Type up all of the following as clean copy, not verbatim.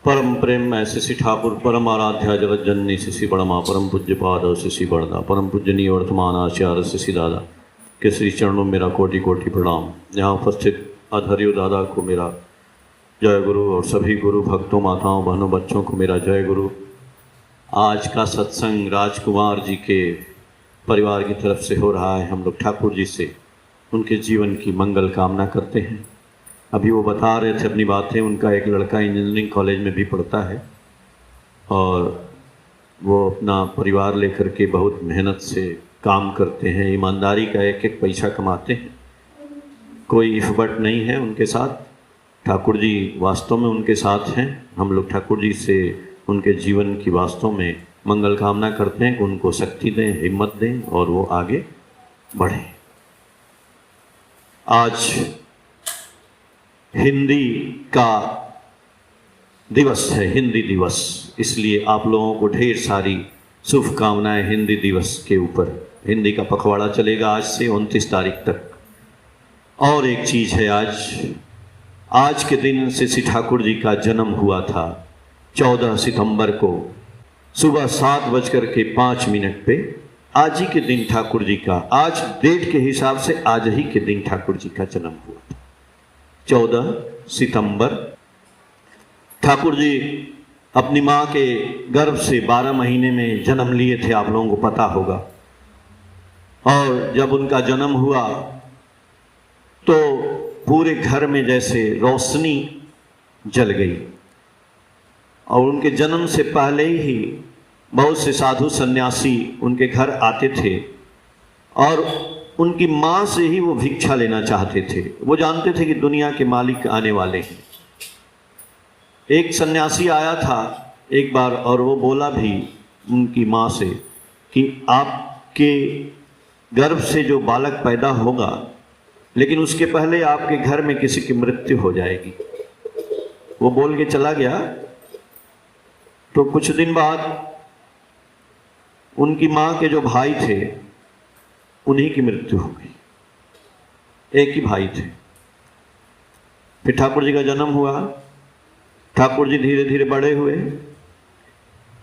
परम प्रेम शिशि ठाकुर परम आराध्या जगत जननी शिशि बड़मा परम पूज्य पाद शिशि बड़दा परम पूजनीय वर्तमान आचार्य शिशि दादा के श्री चरणों में मेरा कोटि कोटि प्रणाम। यहाँ उपस्थित आधार्य दादा को मेरा जय गुरु और सभी गुरु भक्तों माताओं बहनों बच्चों को मेरा जय गुरु। आज का सत्संग राजकुमार जी के परिवार की तरफ से हो रहा है। हम लोग ठाकुर जी से उनके जीवन की मंगल कामना करते हैं। अभी वो बता रहे थे अपनी बातें। उनका एक लड़का इंजीनियरिंग कॉलेज में भी पढ़ता है और वो अपना परिवार लेकर के बहुत मेहनत से काम करते हैं, ईमानदारी का एक एक पैसा कमाते हैं। कोई इफबट नहीं है उनके साथ। ठाकुर जी वास्तव में उनके साथ हैं। हम लोग ठाकुर जी से उनके जीवन की वास्तव में मंगल कामना करते हैं कि उनको शक्ति दें, हिम्मत दें और वो आगे बढ़ें। आज हिंदी का दिवस है, हिंदी दिवस, इसलिए आप लोगों को ढेर सारी शुभकामनाएं हिंदी दिवस के ऊपर। हिंदी का पखवाड़ा चलेगा आज से 29 तारीख तक। और एक चीज़ है, आज के दिन शिशि ठाकुर जी का जन्म हुआ था 14 सितंबर को सुबह 7:05 पे। आज ही के दिन ठाकुर जी का, आज डेट के हिसाब से आज ही के दिन ठाकुर जी का जन्म हुआ था 14 सितंबर। ठाकुर जी अपनी माँ के गर्भ से 12 महीने में जन्म लिए थे, आप लोगों को पता होगा। और जब उनका जन्म हुआ तो पूरे घर में जैसे रोशनी जल गई। और उनके जन्म से पहले ही बहुत से साधु सन्यासी उनके घर आते थे और उनकी माँ से ही वो भिक्षा लेना चाहते थे। वो जानते थे कि दुनिया के मालिक आने वाले हैं। एक सन्यासी आया था एक बार और वो बोला भी उनकी माँ से कि आपके गर्भ से जो बालक पैदा होगा, लेकिन उसके पहले आपके घर में किसी की मृत्यु हो जाएगी। वो बोल के चला गया। तो कुछ दिन बाद उनकी माँ के जो भाई थे उन्हीं की मृत्यु हो गई। एक ही भाई थे। फिर ठाकुर जी का जन्म हुआ। ठाकुर जी धीरे धीरे बड़े हुए।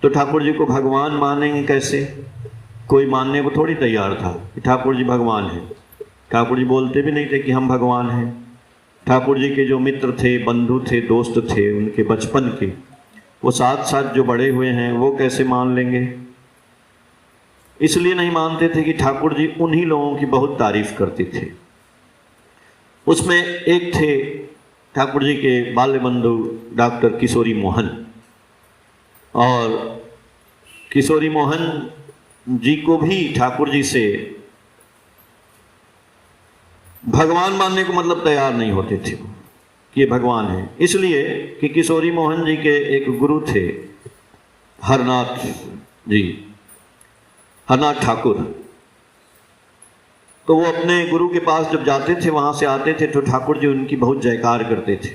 तो ठाकुर जी को भगवान मानेंगे कैसे? कोई मानने को थोड़ी तैयार था कि ठाकुर जी भगवान हैं। ठाकुर जी बोलते भी नहीं थे कि हम भगवान हैं। ठाकुर जी के जो मित्र थे, बंधु थे, दोस्त थे उनके बचपन के, वो साथ साथ जो बड़े हुए हैं वो कैसे मान लेंगे? इसलिए नहीं मानते थे कि ठाकुर जी उन्हीं लोगों की बहुत तारीफ करते थे। उसमें एक थे ठाकुर जी के बाल्य बंधु डॉक्टर किशोरी मोहन। और किशोरी मोहन जी को भी ठाकुर जी से भगवान मानने को मतलब तैयार नहीं होते थे कि ये भगवान है। इसलिए कि किशोरी मोहन जी के एक गुरु थे हरनाथ जी, हरनाथ ठाकुर। तो वो अपने गुरु के पास जब जाते थे, वहाँ से आते थे तो ठाकुर जी उनकी बहुत जयकार करते थे।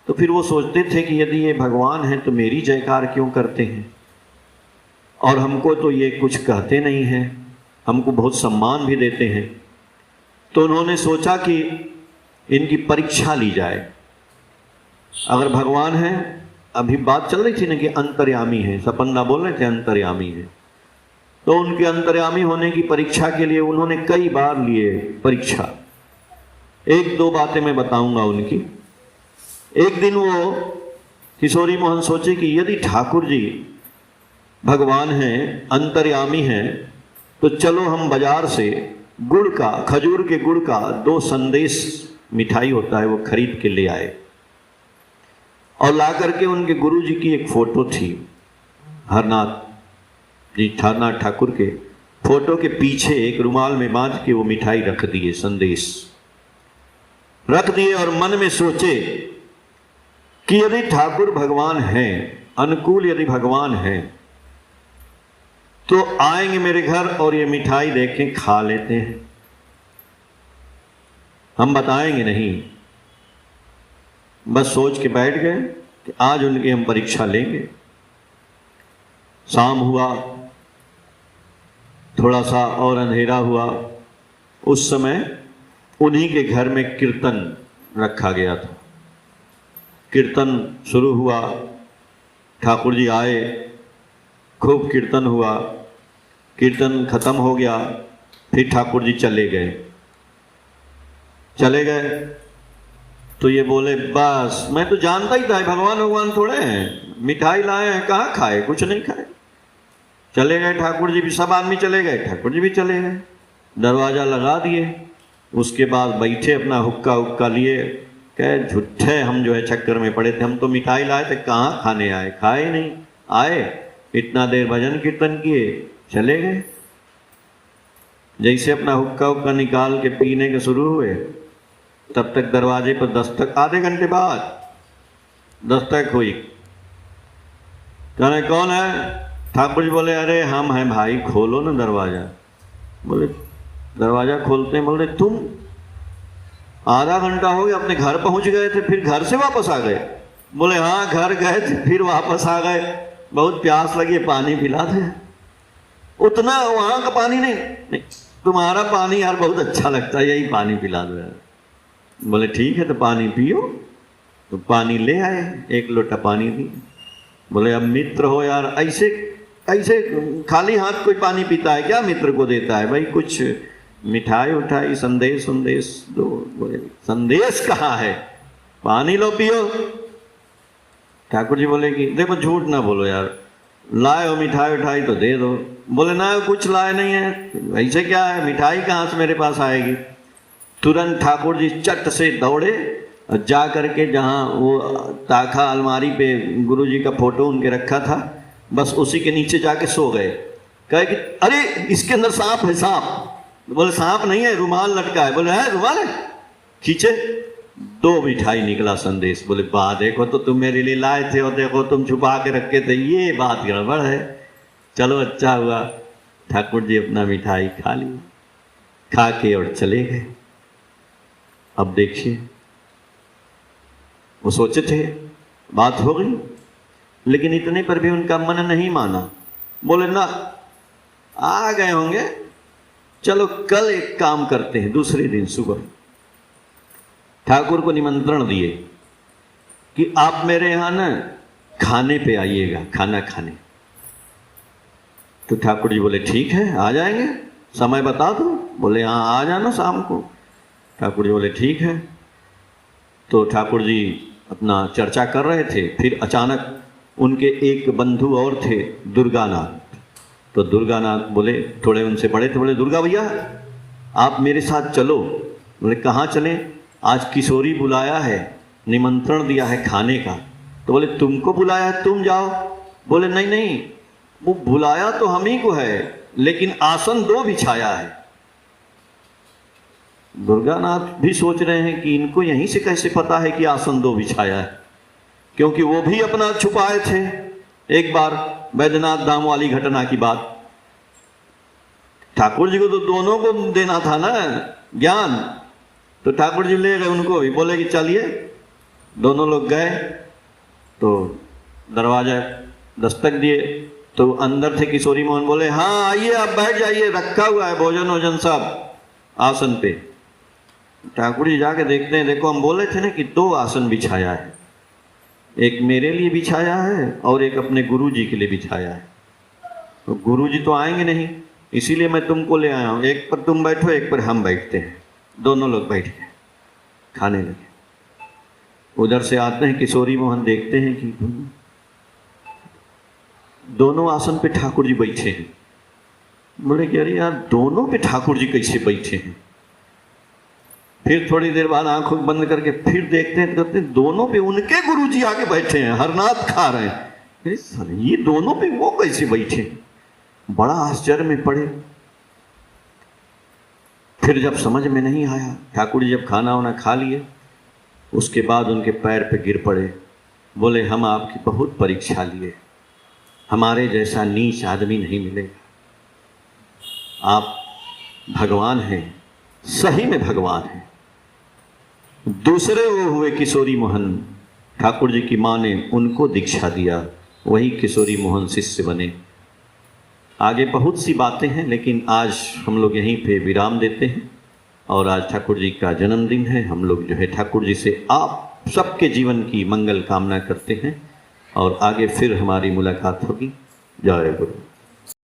तो फिर वो सोचते थे कि यदि ये भगवान हैं तो मेरी जयकार क्यों करते हैं, और हमको तो ये कुछ कहते नहीं हैं, हमको बहुत सम्मान भी देते हैं। तो उन्होंने सोचा कि इनकी परीक्षा ली जाए। अगर भगवान है, अभी बात चल रही थी ना कि अंतर्यामी है, सपन्ना बोल रहे थे अंतर्यामी है, तो उनके अंतर्यामी होने की परीक्षा के लिए उन्होंने कई बार लिए परीक्षा। एक दो बातें मैं बताऊंगा उनकी। एक दिन वो किशोरी मोहन सोचे कि यदि ठाकुर जी भगवान हैं, अंतर्यामी हैं, तो चलो हम बाजार से गुड़ का, खजूर के गुड़ का 2 संदेश मिठाई होता है वो खरीद के ले आए। और ला करके उनके गुरु जी की एक फोटो थी, हरनाथ जी, हरनाथ ठाकुर के फोटो के पीछे एक रुमाल में बांध के वो मिठाई रख दिए, संदेश रख दिए। और मन में सोचे कि यदि ठाकुर भगवान हैं, अनुकूल यदि भगवान हैं, तो आएंगे मेरे घर और ये मिठाई देखें, खा लेते हैं, हम बताएंगे नहीं। बस सोच के बैठ गए कि आज उनकी हम परीक्षा लेंगे। शाम हुआ, थोड़ा सा और अंधेरा हुआ। उस समय उन्हीं के घर में कीर्तन रखा गया था। कीर्तन शुरू हुआ, ठाकुर जी आए, खूब कीर्तन हुआ, कीर्तन खत्म हो गया, फिर ठाकुर जी चले गए। तो ये बोले बस मैं तो जानता ही था भगवान थोड़े हैं, मिठाई लाए हैं, कहाँ खाए, कुछ नहीं खाए। चले गए ठाकुर जी भी, सब आदमी चले गए, ठाकुर जी भी चले गए, दरवाज़ा लगा दिए। उसके बाद बैठे अपना हुक्का लिए, कहे झूठे हम जो है चक्कर में पड़े थे, हम तो मिठाई लाए थे, कहाँ खाने आए, खाए ही नहीं, आए इतना देर भजन कीर्तन किए, चले गए। जैसे अपना हुक्का निकाल के पीने के शुरू हुए, तब तक दरवाजे पर दस्तक, आधे घंटे बाद दस्तक हुई। कहने कौन है? ठाकुर जी बोले अरे हम हैं भाई, खोलो ना दरवाज़ा। बोले दरवाज़ा खोलते हैं, बोले तुम आधा घंटा हो गया, अपने घर पहुंच गए थे, फिर घर से वापस आ गए? बोले हाँ घर गए थे, फिर वापस आ गए, बहुत प्यास लगी, पानी पिला दे। उतना वहाँ का पानी नहीं, तुम्हारा पानी यार बहुत अच्छा लगता है, यही पानी पिला दो यार। बोले ठीक है तो पानी पियो। तो पानी ले आए, 1 लोटा पानी दी। बोले अब मित्र हो यार, ऐसे खाली हाथ कोई पानी पीता है क्या? मित्र को देता है भाई, कुछ मिठाई उठाई, संदेश दो। बोले संदेश कहाँ है, पानी लो पियो। ठाकुर जी बोले कि देखो झूठ ना बोलो यार, लाए हो मिठाई उठाई तो दे दो। बोले ना कुछ लाए नहीं है। ऐसे क्या है, मिठाई कहाँ से मेरे पास आएगी? तुरंत ठाकुर जी चट से दौड़े, जा करके जहाँ वो ताखा अलमारी पे गुरु जी का फोटो उनके रखा था, बस उसी के नीचे जाके सो गए। कहे कि अरे इसके अंदर सांप है, सांप। बोले सांप नहीं है, रुमाल लटका है। बोले है रुमाल है, खींचे, 2 मिठाई निकला संदेश। बोले बा देखो तो तुम मेरे लिए लाए थे और देखो तुम छुपा के रखे थे, ये बात गड़बड़ है। चलो अच्छा हुआ, ठाकुर जी अपना मिठाई खा ली, खा के और चले गए। अब देखिए, वो सोचे थे बात हो गई, लेकिन इतने पर भी उनका मन नहीं माना। बोले ना आ गए होंगे, चलो कल एक काम करते हैं। दूसरे दिन सुबह ठाकुर को निमंत्रण दिए कि आप मेरे यहाँ ना खाने पे आइएगा, खाना खाने। तो ठाकुर जी बोले ठीक है आ जाएंगे, समय बता दो। बोले हाँ आ जाना शाम को। ठाकुर जी बोले ठीक है। तो ठाकुर जी अपना चर्चा कर रहे थे, फिर अचानक उनके एक बंधु और थे, दुर्गानाथ। तो दुर्गानाथ बोले, थोड़े उनसे बड़े थे, बोले दुर्गा भैया आप मेरे साथ चलो। बोले कहाँ चलें? आज किशोरी बुलाया है, निमंत्रण दिया है खाने का। तो बोले तुमको बुलाया है, तुम जाओ। बोले नहीं, वो बुलाया तो हम ही को है, लेकिन आसन 2 बिछाया है। दुर्गानाथ भी सोच रहे हैं कि इनको यहीं से कैसे पता है कि आसन 2 बिछाया है, क्योंकि वो भी अपना छुपाए थे। एक बार बैद्यनाथ धाम वाली घटना की बात, ठाकुर जी को तो दोनों को देना था ना ज्ञान, तो ठाकुर जी ले गए उनको भी। बोले कि चलिए, दोनों लोग गए। तो दरवाजा दस्तक दिए, तो अंदर थे किशोरी मोहन। बोले हाँ आइए आप बैठ जाइए, रखा हुआ है भोजन वोजन सब आसन पे। ठाकुर जी जाके देखते हैं, देखो हम बोले थे ना कि 2 आसन बिछाया है, एक मेरे लिए बिछाया है और एक अपने गुरु जी के लिए बिछाया है। तो गुरु जी तो आएंगे नहीं, इसीलिए मैं तुमको ले आया हूँ, एक पर तुम बैठो एक पर हम बैठते हैं। दोनों लोग बैठ गए, खाने लगे। उधर से आते हैं किशोरी मोहन, देखते हैं कि दोनों आसन पे ठाकुर जी बैठे हैं। बोले कि अरे यार दोनों पे ठाकुर जी कैसे बैठे हैं? फिर थोड़ी देर बाद आंखों बंद करके फिर देखते हैं, कहते हैं दोनों पे उनके गुरु जी आके बैठे हैं, हरनाथ खा रहे हैं। ये दोनों पे वो कैसे बैठे? बड़ा आश्चर्य में पड़े। फिर जब समझ में नहीं आया, ठाकुर जी जब खाना वाना खा लिए, उसके बाद उनके पैर पे गिर पड़े। बोले हम आपकी बहुत परीक्षा लिए, हमारे जैसा नीच आदमी नहीं मिलेगा, आप भगवान हैं, सही में भगवान हैं। दूसरे वो हुए किशोरी मोहन, ठाकुर जी की माँ ने उनको दीक्षा दिया, वही किशोरी मोहन शिष्य बने। आगे बहुत सी बातें हैं, लेकिन आज हम लोग यहीं पे विराम देते हैं। और आज ठाकुर जी का जन्मदिन है। हम लोग जो है ठाकुर जी से आप सबके जीवन की मंगल कामना करते हैं और आगे फिर हमारी मुलाकात होगी। जय गुरु।